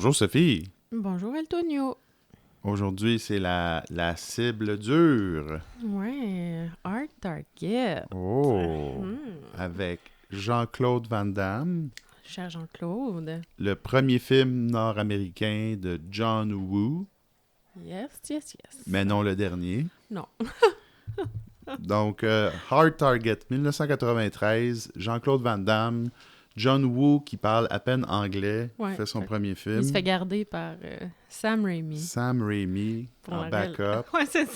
Bonjour Sophie. Bonjour Antonio. Aujourd'hui, c'est la cible dure. Ouais, Art Target. Oh! Avec Jean-Claude Van Damme. Cher Jean-Claude. Le premier film nord-américain de John Woo. Yes. Mais non le dernier. Non. Donc, Hard Target, 1993, Jean-Claude Van Damme, John Woo qui parle à peine anglais, fait son premier film. Il se fait garder par Sam Raimi. Sam Raimi, en backup. Ouais, c'est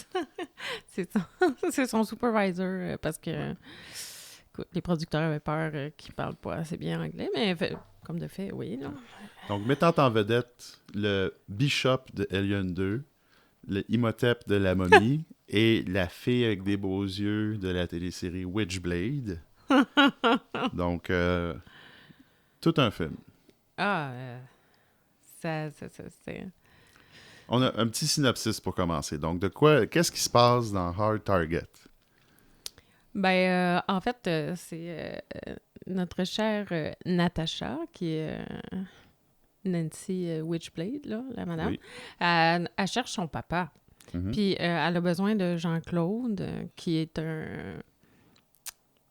ça. C'est son supervisor parce que écoute, les producteurs avaient peur qu'il parle pas assez bien anglais, mais comme de fait, oui. Là. Donc, mettant en vedette le Bishop de Alien 2, le Imhotep de la momie et la fille avec des beaux yeux de la télésérie Witchblade. Donc, tout un film. C'est... On a un petit synopsis pour commencer. Donc, qu'est-ce qui se passe dans Hard Target? Ben, en fait, c'est notre chère Natasha, qui est Nancy Witchblade, là, la madame. Oui. Elle cherche son papa. Mm-hmm. Puis, elle a besoin de Jean-Claude, qui est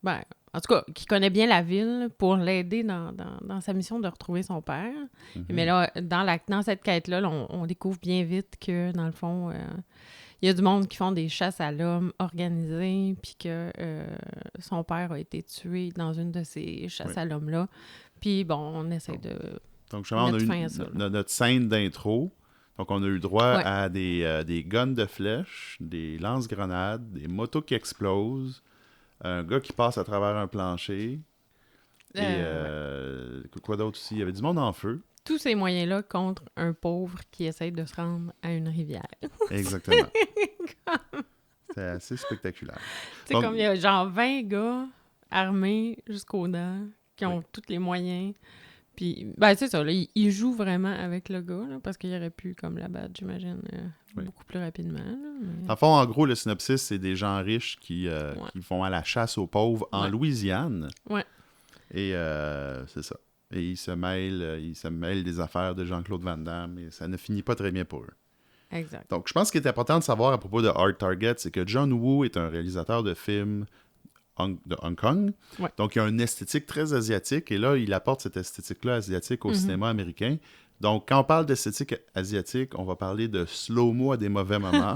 Ben, en tout cas, qui connaît bien la ville pour l'aider dans sa mission de retrouver son père. Mm-hmm. Mais là, dans cette quête-là, on découvre bien vite que, dans le fond, il y a du monde qui font des chasses à l'homme organisées, puis que son père a été tué dans une de ces chasses à l'homme-là. Puis, bon, on essaie de Donc, justement, on a mettre fin eu à ça. notre scène d'intro. Donc, on a eu droit Ouais. à des guns de flèches, des lance-grenades, des motos qui explosent, un gars qui passe à travers un plancher. Et quoi d'autre aussi? Il y avait du monde en feu. Tous ces moyens-là contre un pauvre qui essaye de se rendre à une rivière. Exactement. C'est assez spectaculaire. Tu sais, Donc, comme il y a genre 20 gars armés jusqu'aux dents qui ont tous les moyens. Puis, ben, c'est ça, là, il joue vraiment avec le gars, là, parce qu'il aurait pu, comme l'abattre, j'imagine, beaucoup plus rapidement. Là, mais... En fond, en gros, le synopsis, c'est des gens riches qui vont à la chasse aux pauvres en Louisiane. Ouais. Et c'est ça. Et ils se mêlent des affaires de Jean-Claude Van Damme et ça ne finit pas très bien pour eux. Exact. Donc, je pense qu'il est important de savoir à propos de Hard Target, c'est que John Woo est un réalisateur de films de Hong Kong. Ouais. Donc, il a une esthétique très asiatique et là, il apporte cette esthétique-là asiatique au cinéma américain. Donc, quand on parle d'esthétique asiatique, on va parler de slow-mo à des mauvais moments.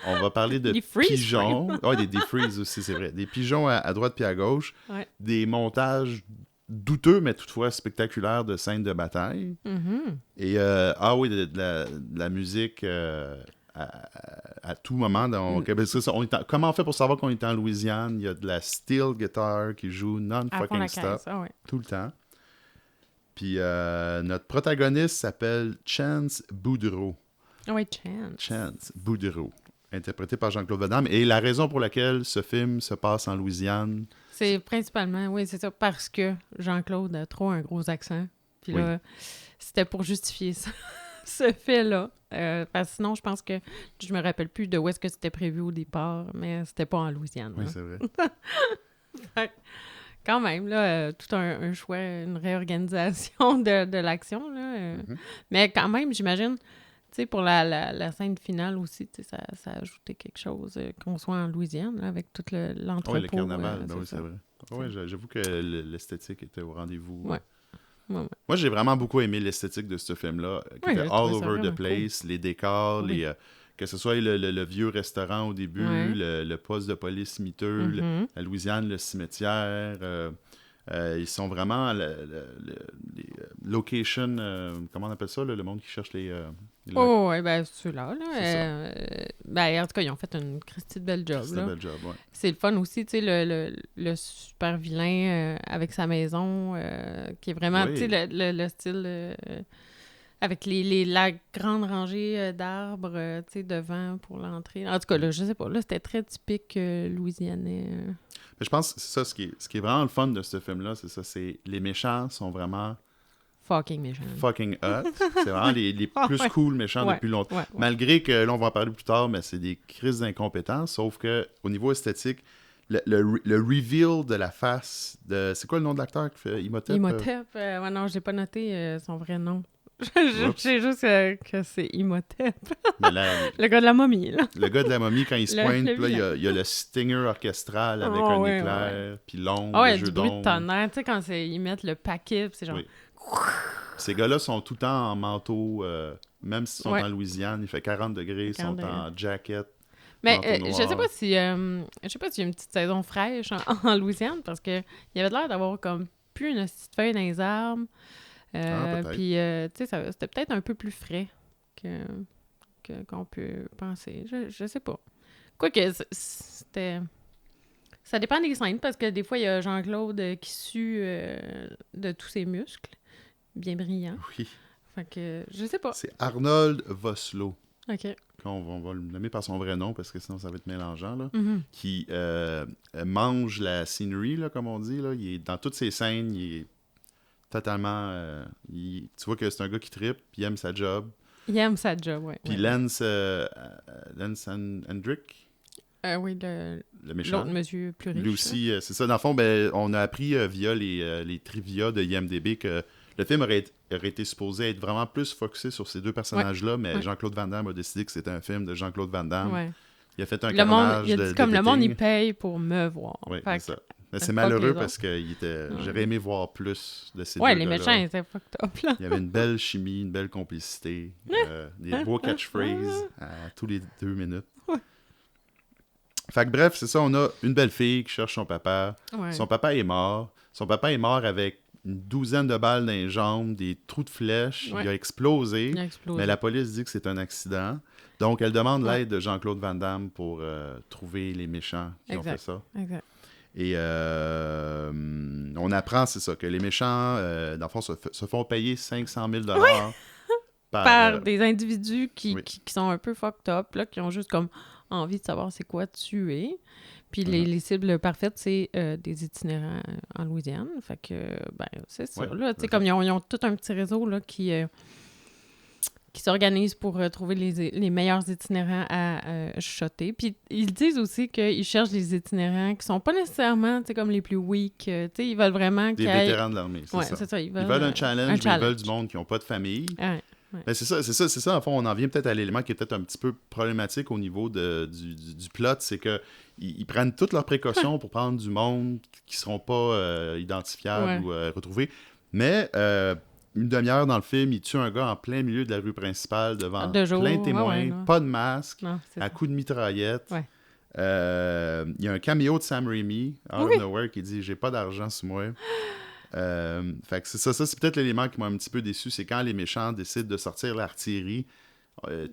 On va parler de pigeons. Des freeze aussi, c'est vrai. Des pigeons à droite puis à gauche. Ouais. Des montages douteux, mais toutefois spectaculaires de scènes de bataille. Mm-hmm. Et, de la musique à tout moment. Comment on fait pour savoir qu'on est en Louisiane? Il y a de la steel guitar qui joue non-fucking stop. Tout le temps. Puis notre protagoniste s'appelle Chance Boudreau. Oui, Chance. Chance Boudreau, interprété par Jean-Claude Van Damme. Et la raison pour laquelle ce film se passe en Louisiane... C'est principalement, oui, c'est ça, parce que Jean-Claude a trop un gros accent. Puis là, c'était pour justifier ça, ce fait-là. Parce que sinon, je pense que je me rappelle plus de où est-ce que c'était prévu au départ, mais c'était pas en Louisiane. Oui, c'est vrai. Quand même, là, tout un choix, une réorganisation de l'action, là. Mais quand même, j'imagine, tu sais, pour la scène finale aussi, tu sais, ça a ajouté quelque chose, qu'on soit en Louisiane, là, avec tout l'entrepôt. Oui, le carnaval, oui, c'est vrai. Oui, C'est... j'avoue que l'esthétique était au rendez-vous. Ouais. Moi, j'ai vraiment beaucoup aimé l'esthétique de ce film-là, qui était all over the place, les décors, que ce soit le vieux restaurant au début, le poste de police miteux, la Louisiane, le cimetière. Ils sont vraiment les location, comment on appelle ça, le monde qui cherche les oui, ben ceux-là, là. Ben, en tout cas, ils ont fait une Christie de belle job. C'est un bel job, ouais. C'est le fun aussi, tu sais, le super vilain avec sa maison, qui est vraiment, tu sais, le style avec la grande rangée d'arbres, tu sais, devant pour l'entrée. En tout cas, là, je sais pas, là, c'était très typique louisianais. Mais je pense que c'est ça, ce qui est vraiment le fun de ce film-là, c'est ça, c'est les méchants sont vraiment fucking méchants. Fucking hot. C'est vraiment les plus cool méchants depuis longtemps. Ouais. Malgré que, là, on va en parler plus tard, mais c'est des crises d'incompétence, sauf que au niveau esthétique, le reveal de la face de... C'est quoi le nom de l'acteur qui fait Imhotep? Imhotep, non, je l'ai pas noté son vrai nom. Je sais juste que c'est Imhotep. Mais le gars de la momie, là. Le gars de la momie, quand il se pointe, là, il y a le stinger orchestral avec un éclair, puis l'ombre, le jeu du bruit de tonnerre. Tu sais, quand ils mettent le paquet, c'est genre... Oui. Ces gars-là sont tout le temps en manteau, même s'ils sont en Louisiane, il fait 40 degrés, ils sont en jacket. Mais je sais pas si y a une petite saison fraîche en Louisiane, parce que il y avait l'air d'avoir comme plus une petite feuille dans les arbres. Puis, tu sais, c'était peut-être un peu plus frais qu'on peut penser. Je sais pas. Quoique, c'était... Ça dépend des scènes, parce que des fois, il y a Jean-Claude qui sue de tous ses muscles, bien brillant. Oui. Fait que, je sais pas. C'est Arnold Vosloo. OK. On va le nommer par son vrai nom, parce que sinon, ça va être mélangeant, là. Mm-hmm. Qui mange la scenery, là, comme on dit, là. Il est, dans toutes ses scènes, il est totalement... tu vois que c'est un gars qui trippe, puis il aime sa job. Il aime sa job, oui. Puis Lance Hendrick... oui, le méchant. L'autre monsieur plus riche. Lui aussi, c'est ça. Dans le fond, on a appris via les trivia de IMDb que le film aurait été supposé être vraiment plus focusé sur ces deux personnages-là, mais Jean-Claude Van Damme a décidé que c'était un film de Jean-Claude Van Damme. Ouais. Il a fait un carnage il a dit comme le monde, il paye pour me voir. Oui, c'est ça. Mais c'est malheureux parce que j'aurais aimé voir plus de ces deux les méchants étaient fucked up, là. Il y avait une belle chimie, une belle complicité, des beaux catchphrases à tous les 2 minutes. Fait que bref, c'est ça, on a une belle fille qui cherche son papa. Ouais. Son papa est mort. Son papa est mort avec une douzaine de balles dans les jambes, des trous de flèches. Ouais. Il a explosé. Mais la police dit que c'est un accident. Donc, elle demande l'aide de Jean-Claude Van Damme pour trouver les méchants qui ont fait ça. Exact. Et on apprend, c'est ça, que les méchants, dans le fond, se font payer 500 000 par des individus qui sont un peu fucked up, là, qui ont juste comme envie de savoir c'est quoi tuer. Puis les cibles parfaites, c'est des itinérants en Louisiane. Fait que, c'est ça. Là, tu sais, comme ils ont tout un petit réseau là, qui s'organise pour trouver les meilleurs itinérants à shotter. Puis ils disent aussi qu'ils cherchent des itinérants qui sont pas nécessairement, tu sais, comme les plus weak. Tu sais, ils veulent vraiment des vétérans de l'armée, c'est ça. Ils veulent un challenge, mais ils veulent du monde qui n'ont pas de famille. Ouais. Mais c'est ça, en fond, on en vient peut-être à l'élément qui est peut-être un petit peu problématique au niveau du plot, c'est que ils prennent toutes leurs précautions pour prendre du monde qui ne seront pas identifiables ou retrouvés. Mais une demi-heure dans le film, il tue un gars en plein milieu de la rue principale devant plein de témoins, pas de masque, à coups de mitraillette. Ouais. Il y a un caméo de Sam Raimi, out of nowhere, qui dit « J'ai pas d'argent sur moi ». Fait que c'est ça, c'est peut-être l'élément qui m'a un petit peu déçu, c'est quand les méchants décident de sortir l'artillerie,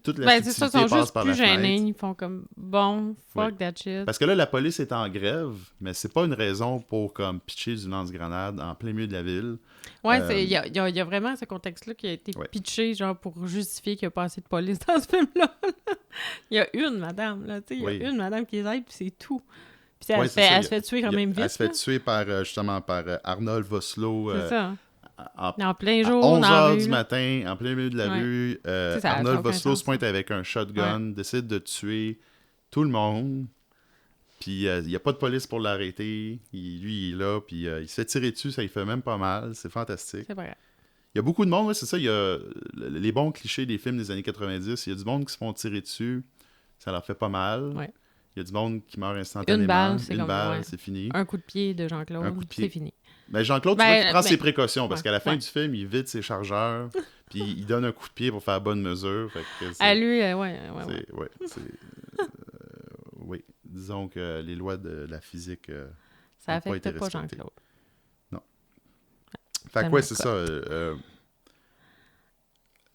toute la subtilité passe juste par plus la fenêtre. Gênés, ils font comme bon, fuck that shit. Parce que là, la police est en grève, mais c'est pas une raison pour comme pitcher du lance-grenade en plein milieu de la ville. Ouais, il y a vraiment ce contexte-là qui a été pitché, genre pour justifier qu'il n'y a pas assez de police dans ce film-là. Il y a une madame, là, tu sais, il y a une madame qui les aide, puis c'est tout. Puis elle se fait tuer quand même vite. Elle se fait tuer par Arnold Vosloo. C'est ça. En plein jour, 11h du matin, en plein milieu de la rue. Arnold Vosloo se pointe avec un shotgun, décide de tuer tout le monde. Puis il n'y a pas de police pour l'arrêter. Lui, il est là, puis il se fait tirer dessus, ça lui fait même pas mal. C'est fantastique. C'est vrai. Il y a beaucoup de monde, c'est ça. Il y a les bons clichés des films des années 90. Il y a du monde qui se font tirer dessus. Ça leur fait pas mal. Ouais. Il y a du monde qui meurt instantanément. Une balle, c'est fini. Un coup de pied de Jean-Claude, c'est fini. Mais Jean-Claude, tu vois qu'il prend ses précautions, parce qu'à la fin du film, il vide ses chargeurs, puis il donne un coup de pied pour faire bonne mesure. Fait que à lui, oui, disons que les lois de la physique ça affecte pas Jean-Claude. Non. Fait que c'est ça.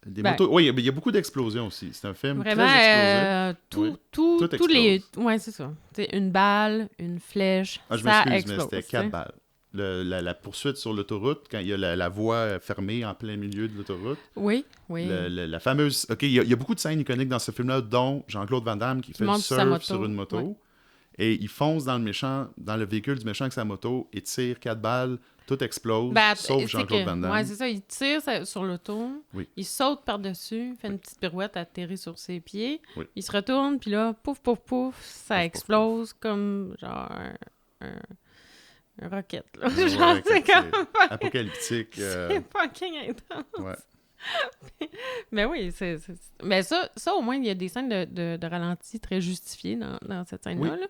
Des motos... Oui, il y a beaucoup d'explosions aussi. C'est un film vraiment, très explosé. Tous les... Ouais, c'est ça. T'sais, une balle, une flèche, ça explose. Mais c'était 4 balles. La poursuite sur l'autoroute, quand il y a la voie fermée en plein milieu de l'autoroute. Oui. La fameuse... OK, il y a beaucoup de scènes iconiques dans ce film-là, dont Jean-Claude Van Damme qui fait le surf sur une moto. Ouais. Et il fonce dans le véhicule du méchant avec sa moto et tire 4 balles. Tout explose, sauf Jean-Claude Van Damme. Oui, c'est ça. Il tire sur l'auto, il saute par-dessus, fait une petite pirouette, atterrit sur ses pieds. Oui. Il se retourne, puis là, pouf, pouf, pouf, ça explose comme genre un rocket. Là. Genre, c'est comme... apocalyptique. C'est fucking intense. Ouais. Mais oui, mais ça, au moins, il y a des scènes de ralenti très justifiées dans cette scène-là. Oui, là.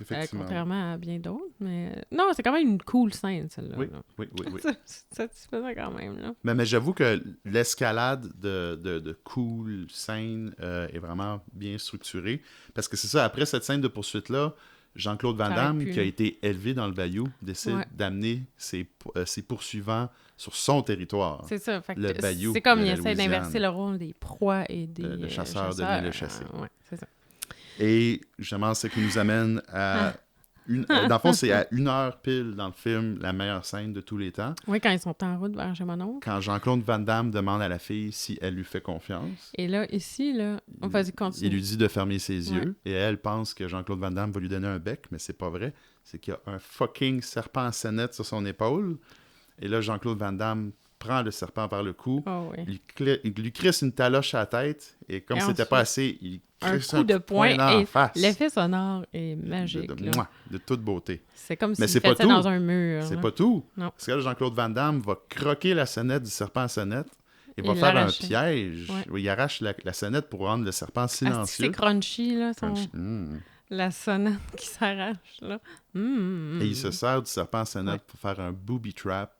effectivement. Contrairement à bien d'autres. Mais non, c'est quand même une cool scène, celle-là. Oui, là. oui. C'est satisfaisant quand même. Là. Mais j'avoue que l'escalade de cool scène est vraiment bien structurée. Parce que c'est ça, après cette scène de poursuite-là, Jean-Claude Van Damme, qui a été élevé dans le bayou, décide d'amener ses poursuivants sur son territoire. C'est ça. Fait le bayou. C'est comme il essaie d'inverser le rôle des proies et des le chasseur devient le chassé. Ouais, c'est ça. Et justement, c'est qui nous amène à... dans le fond, c'est à 1 heure pile dans le film la meilleure scène de tous les temps. Oui, quand ils sont en route vers chez mon oncle. Quand Jean-Claude Van Damme demande à la fille si elle lui fait confiance. Et là, ici, là, on va continuer. Il lui dit de fermer ses yeux. Et elle pense que Jean-Claude Van Damme va lui donner un bec, mais c'est pas vrai. C'est qu'il y a un fucking serpent à sonnette sur son épaule. Et là, Jean-Claude Van Damme prend le serpent par le cou, il lui crisse une taloche à la tête, et comme c'était pas assez, il crisse un coup de poing dans la face. L'effet sonore est magique. De toute beauté. C'est comme s'il fait ça dans un mur. C'est pas tout. Non. Parce que là, Jean-Claude Van Damme va croquer la sonnette du serpent à sonnette et va faire un piège. Ouais. Il arrache la sonnette pour rendre le serpent silencieux. C'est crunchy, là. La sonnette qui s'arrache, là. Et il se sert du serpent à sonnette pour faire un booby trap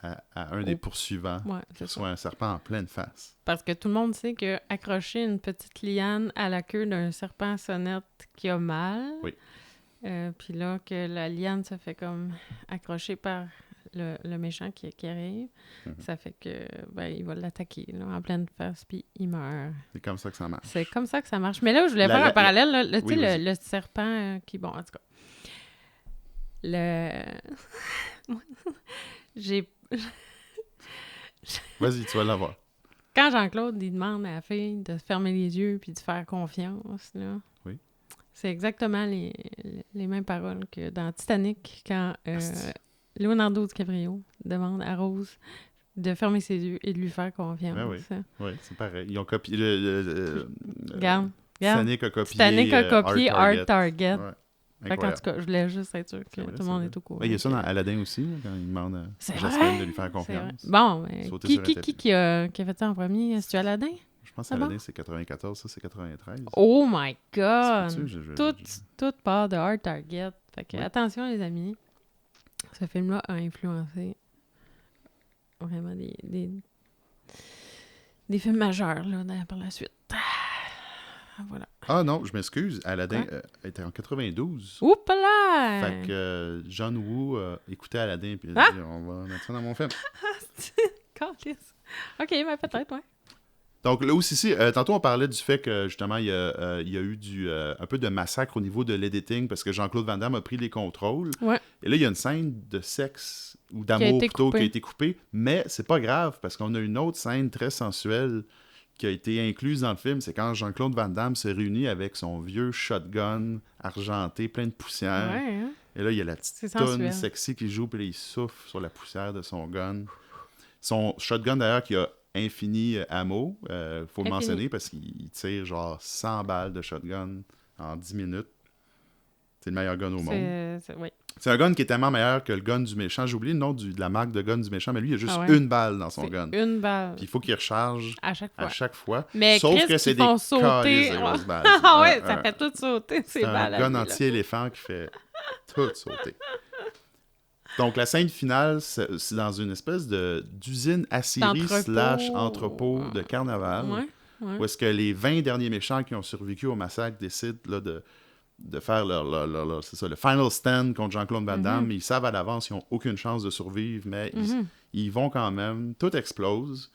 à un des poursuivants, qui soit un serpent en pleine face. Parce que tout le monde sait que accrocher une petite liane à la queue d'un serpent à sonnette qui a mal, puis là, que la liane se fait comme accrocher par le méchant qui arrive, ça fait que il va l'attaquer là, en pleine face, puis il meurt. C'est comme ça que ça marche. C'est comme ça que ça marche. Mais là, je voulais faire un parallèle, là, le serpent qui... Bon, en tout cas... J'ai... Vas-y, tu vas l'avoir. Quand Jean-Claude il demande à la fille de se fermer les yeux puis de faire confiance, là, c'est exactement les mêmes paroles que dans Titanic, quand Leonardo DiCaprio demande à Rose de fermer ses yeux et de lui faire confiance. Oui, c'est pareil. Ils ont copié Regarde. Titanic a copié Art Target. Ouais. En tout cas, je voulais juste être sûr que tout le monde est au courant. Il y a ça dans Aladdin aussi, quand il demande à Jasmine de lui faire confiance. Bon, qui a fait ça en premier? C'est-tu Aladdin? Je pense que Aladdin, c'est 94, ça, c'est 93. Oh my God! Tout part de Art Target. Fait que, attention, les amis. Ce film-là a influencé vraiment des films majeurs, là, par la suite. Voilà. Ah non, je m'excuse. Aladdin était en 92. Oups là! Fait que John Woo écoutait Aladdin et il a dit on va mettre ça dans mon film. OK, mais peut-être, ouais. Donc là aussi, tantôt on parlait du fait que justement il y a eu un peu de massacre au niveau de l'editing parce que Jean-Claude Van Damme a pris les contrôles. Ouais. Et là, il y a une scène de sexe ou d'amour plutôt qui a été coupée. Mais c'est pas grave parce qu'on a une autre scène très sensuelle qui a été incluse dans le film, c'est quand Jean-Claude Van Damme s'est réuni avec son vieux shotgun argenté, plein de poussière. Ouais, hein? Et là, il y a la petite toune sexy qui joue, puis là, il souffle sur la poussière de son gun. Son shotgun, d'ailleurs, qui a infini ammo, faut le mentionner, parce qu'il tire genre 100 balles de shotgun en 10 minutes. C'est le meilleur gun au monde. C'est un gun qui est tellement meilleur que le gun du méchant. J'ai oublié le nom de la marque de gun du méchant, mais lui, il a juste une balle dans son gun. Une balle. Puis il faut qu'il recharge à chaque fois. Mais sauf que c'est des sauter. grosses balles. Ça fait tout sauter, ces balles. C'est un gun anti-éléphant qui fait tout sauter. Donc, la scène finale, c'est dans une espèce d'usine aciérie / entrepôt de carnaval. Où est-ce que les 20 derniers méchants qui ont survécu au massacre décident là, de faire c'est ça, le final stand contre Jean-Claude Van Damme. Ils savent à l'avance qu'ils n'ont aucune chance de survivre, mais ils vont quand même. Tout explose.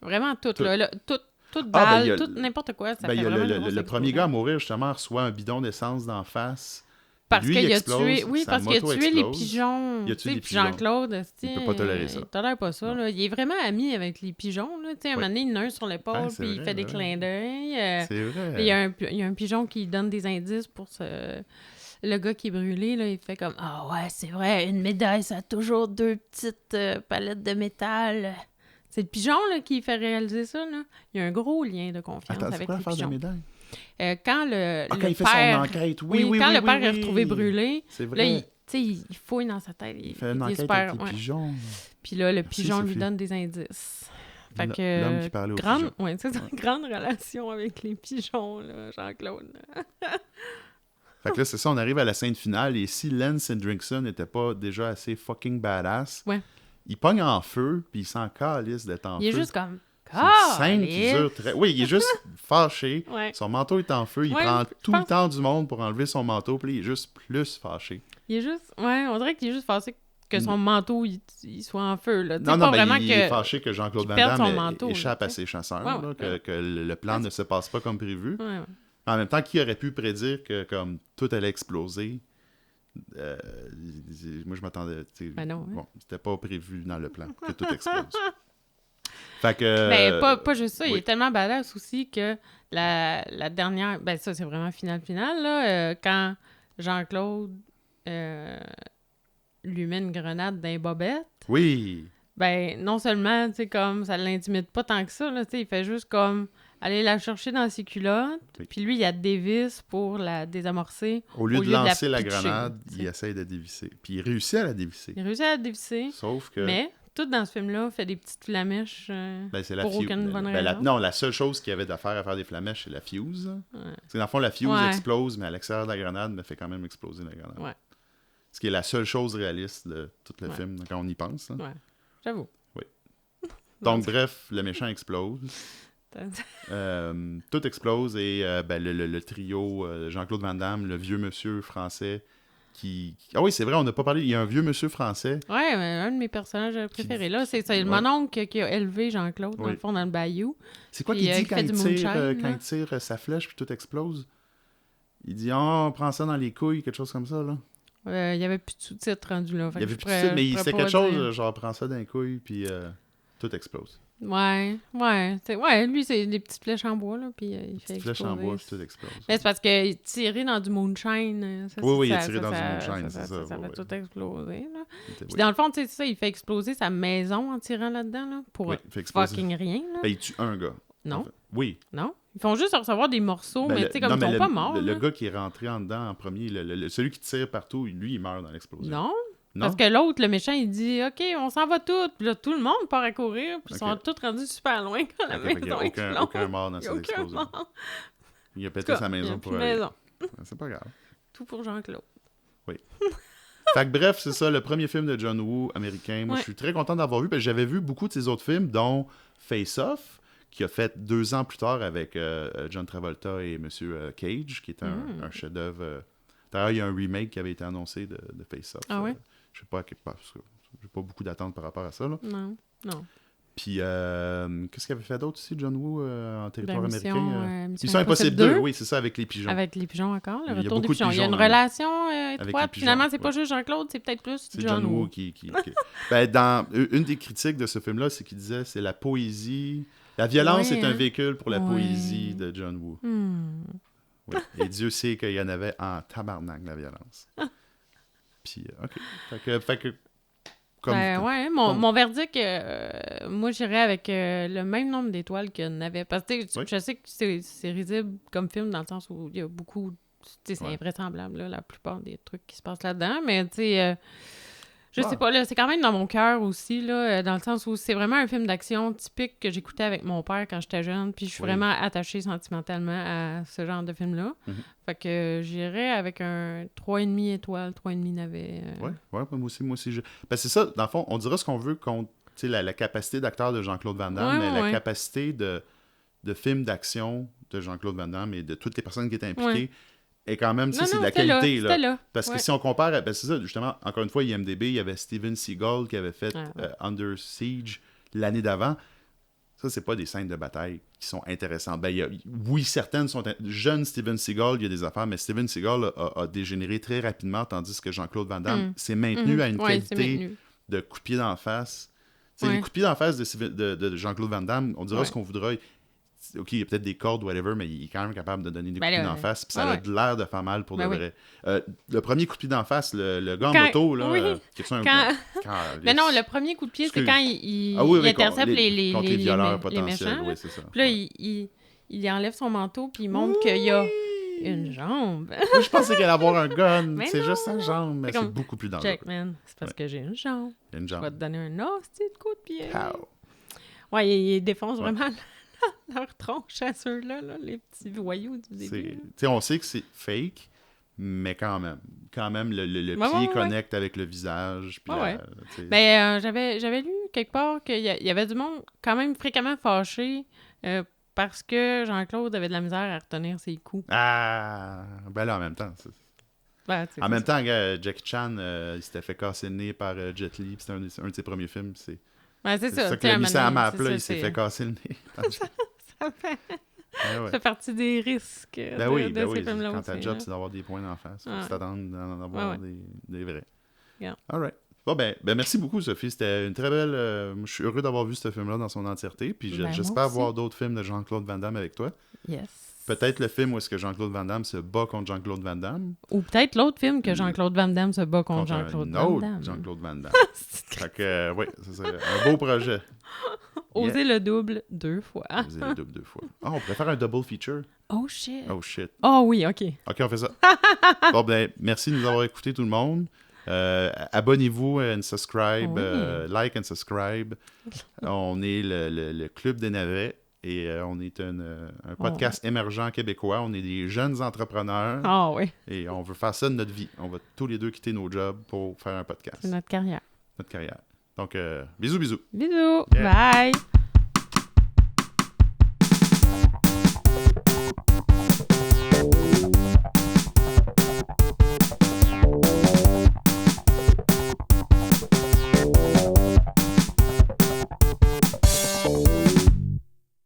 Vraiment tout. Toute balle, tout n'importe quoi. Ça fait vraiment le premier gars à mourir, justement, reçoit un bidon d'essence d'en face. Parce qu'il a tué... Oui, parce qu'il a tué les pigeons. Il a tué les pigeons. Jean-Claude, il peut pas tolérer ça. Il tolère pas ça. Là. Il est vraiment ami avec les pigeons. Là. Un moment donné, il en a un sur l'épaule, puis il fait des clins d'œil. C'est vrai. Il y a un pigeon qui donne des indices pour le gars qui est brûlé. Là, il fait comme « Ah ouais, c'est vrai, une médaille, ça a toujours 2 petites palettes de métal. » C'est le pigeon là, qui fait réaliser ça. Là. Il y a un gros lien de confiance avec les pigeons. De médaille? Quand le quand il fait père, son enquête, quand le père est retrouvé brûlé, c'est vrai. Là, il fouille dans sa tête. Il fait une enquête avec les pigeons. Puis là, le pigeon lui donne des indices. Fait que, l'homme qui parlait aux pigeons. Ouais, c'est ça, grande relation avec les pigeons, là, Jean-Claude. Fait que là, c'est ça, on arrive à la scène finale, et si Lance Hendrickson n'était pas déjà assez fucking badass, il pogne en feu, puis il s'en calisse d'être en feu. Il est juste comme... C'est une scène qui dure très... Oui, il est juste fâché. Son manteau est en feu. Il prend tout le temps du monde pour enlever son manteau. Puis il est juste plus fâché. Il est juste... Ouais, on dirait qu'il est juste fâché que son manteau il soit en feu. Là. Non, mais il est fâché que Jean-Claude Van Damme échappe à ses chasseurs. Que le plan ne se passe pas comme prévu. En même temps, qui aurait pu prédire que comme tout allait exploser? Moi, je m'attendais... Bon, c'était pas prévu dans le plan que tout explose. Fait que... Mais pas juste ça, il est tellement badass aussi que la dernière... Ben ça, c'est vraiment final, là. Quand Jean-Claude lui met une grenade dans les bobettes... Oui! Ben, non seulement, tu sais, comme, ça l'intimide pas tant que ça, là, tu sais, il fait juste comme aller la chercher dans ses culottes, puis lui, il a des vis pour la désamorcer. Au lieu de lancer la grenade, il essaye de dévisser. Puis il réussit à la dévisser. Sauf que... Mais... Tout dans ce film-là fait des petites flamèches pour aucune bonne raison. Non, la seule chose qu'il y avait d'affaire à faire des flamèches, c'est la fuse. Parce que dans le fond, la fuse explose, mais à l'extérieur de la grenade, elle fait quand même exploser la grenade. Ouais. Ce qui est la seule chose réaliste de tout le film, quand on y pense. Hein. Ouais, j'avoue. Oui. Donc, bref, le méchant explose. Tout explose et le trio, Jean-Claude Van Damme, le vieux monsieur français, Ah oui, c'est vrai, on n'a pas parlé. Il y a un vieux monsieur français. Ouais, un de mes personnages préférés. Là, c'est le mononcle qui a élevé Jean-Claude, dans le fond, dans le bayou. C'est quoi qu'il dit quand il tire sa flèche puis tout explose? Il dit « on prend ça dans les couilles », quelque chose comme ça, là. Il n'y avait plus de sous-titres rendus là. Il y avait plus de sous-titres, mais c'était quelque chose, genre « prends ça dans les couilles », puis tout explose. Ouais, lui, c'est des petites flèches en bois, là, puis il fait exploser. Flèches en bois, puis tout explose. Mais c'est parce qu'il est tiré dans du moonshine. Oui, il est tiré dans du moonshine, c'est ça. Ça fait tout exploser, là. Puis dans le fond, tu sais, ça, il fait exploser sa maison en tirant là-dedans, là, pour fucking rien, là. Ben, il tue un gars. Non. En fait. Oui. Non. Ils font juste recevoir des morceaux, mais tu sais, comme ils sont pas morts. Le gars qui est rentré en dedans en premier, celui qui tire partout, lui, il meurt dans l'explosion. Non. Parce que l'autre, le méchant, il dit « OK, on s'en va tous. » Puis là, tout le monde part à courir. Puis ils sont tous rendus super loin quand la maison explose. Aucun mort dans cette explosion. Il a pété sa maison pour aller. C'est pas grave. Tout pour Jean-Claude. Oui. Fait que bref, c'est ça, le premier film de John Woo américain. Moi, je suis très content d'avoir vu, parce que j'avais vu beaucoup de ses autres films, dont Face Off, qui a fait 2 ans plus tard avec John Travolta et Monsieur Cage, qui est un chef-d'œuvre. D'ailleurs, il y a un remake qui avait été annoncé de Face Off. Ah ouais? Je sais pas à quelque part, parce que j'ai pas beaucoup d'attentes par rapport à ça. Là. Non. Puis, qu'est-ce qu'il avait fait d'autre aussi, John Woo, en territoire américain? Mission Impossible 2, oui, c'est ça, avec les pigeons. Avec les pigeons encore, le retour des pigeons. Il y a une relation étroite. Finalement, c'est pas juste Jean-Claude, c'est peut-être plus John Woo. qui... dans une des critiques de ce film-là, c'est qu'il disait c'est la poésie... La violence est un véhicule pour la poésie de John Woo. Oui. Et Dieu sait qu'il y en avait en tabarnak, la violence. Puis, OK. Fait que mon verdict, moi, j'irais avec le même nombre d'étoiles qu'il y en avait. Parce que je sais que c'est risible comme film dans le sens où il y a beaucoup... C'est invraisemblable, là, la plupart des trucs qui se passent là-dedans. Mais, tu sais... Je sais pas, là, c'est quand même dans mon cœur aussi, là, dans le sens où c'est vraiment un film d'action typique que j'écoutais avec mon père quand j'étais jeune, puis je suis vraiment attachée sentimentalement à ce genre de film-là. Fait que j'irais avec un 3,5 étoiles, 3,5 navets. Moi aussi. Parce que c'est ça, dans le fond, on dira ce qu'on veut contre la capacité d'acteur de Jean-Claude Van Damme, mais la capacité de film d'action de Jean-Claude Van Damme et de toutes les personnes qui étaient impliquées, et quand même, c'est de la qualité. Là. Parce que si on compare, c'est ça, justement, encore une fois, IMDb, il y avait Steven Seagal qui avait fait Under Siege l'année d'avant. Ça, c'est pas des scènes de bataille qui sont intéressantes. Oui, certaines sont... Jeune Steven Seagal, il y a des affaires, mais Steven Seagal a dégénéré très rapidement, tandis que Jean-Claude Van Damme s'est maintenu à une qualité de coup de pied d'en face. Les coups de pied d'en face de Jean-Claude Van Damme, on dira ce qu'on voudra... OK, il y a peut-être des cordes, whatever, mais il est quand même capable de donner des coups de pied d'en face, puis ça a l'air de faire mal pour de vrai. Le premier coup de pied d'en face, le gars en moto, là, mais non, le premier coup de pied, c'est quand il intercepte les violeurs potentiels. Oui, c'est ça. Puis là, il enlève son manteau, puis il montre qu'il y a une jambe. Moi, je pensais qu'elle allait avoir un gun. C'est juste sa jambe, mais c'est beaucoup plus dangereux. Check, man. C'est parce que j'ai une jambe. Je vais te donner un hostie de coup de pied. Ouais, ils défoncent vraiment leur tronche à ceux-là, là, les petits voyous du début. Tu sais, on sait que c'est fake, mais quand même, le pied connecte avec le visage. Puis mais j'avais lu quelque part qu'il y avait du monde quand même fréquemment fâché parce que Jean-Claude avait de la misère à retenir ses coups. Ah! Ben là, en même temps, en même temps, Jackie Chan, il s'était fait casser le nez par Jet Li, c'était un de ses premiers films. C'est ça que l'a mis ça à map, là, il s'est fait casser le nez. Ça fait partie des risques de ces films-là. Quand ta job, c'est d'avoir des points d'en face. Faut t'attendre d'en avoir des vrais. Yeah. All right. Bon, ben, merci beaucoup, Sophie. C'était une très belle... je suis heureux d'avoir vu ce film-là dans son entièreté. Puis j'espère voir d'autres films de Jean-Claude Van Damme avec toi. Yes. Peut-être le film où est-ce que Jean-Claude Van Damme se bat contre Jean-Claude Van Damme. Ou peut-être l'autre film que Jean-Claude Van Damme se bat contre Jean-Claude Van Damme. Jean-Claude Van Damme. Fait que, oui, c'est un beau projet. Oser le double 2 fois. Oser le double 2 fois. Ah, on pourrait faire un double feature. Oh shit. Oh shit. Oh oui, OK. OK, on fait ça. Bon, ben, merci de nous avoir écoutés, tout le monde. Abonnez-vous and subscribe. Like and subscribe. On est le Club des Navets. Et on est un podcast émergent québécois. On est des jeunes entrepreneurs. Ah oui. Et on veut faire ça de notre vie. On va tous les deux quitter nos jobs pour faire un podcast. C'est notre carrière. Notre carrière. Donc, bisous. Bisous. Yeah. Bye.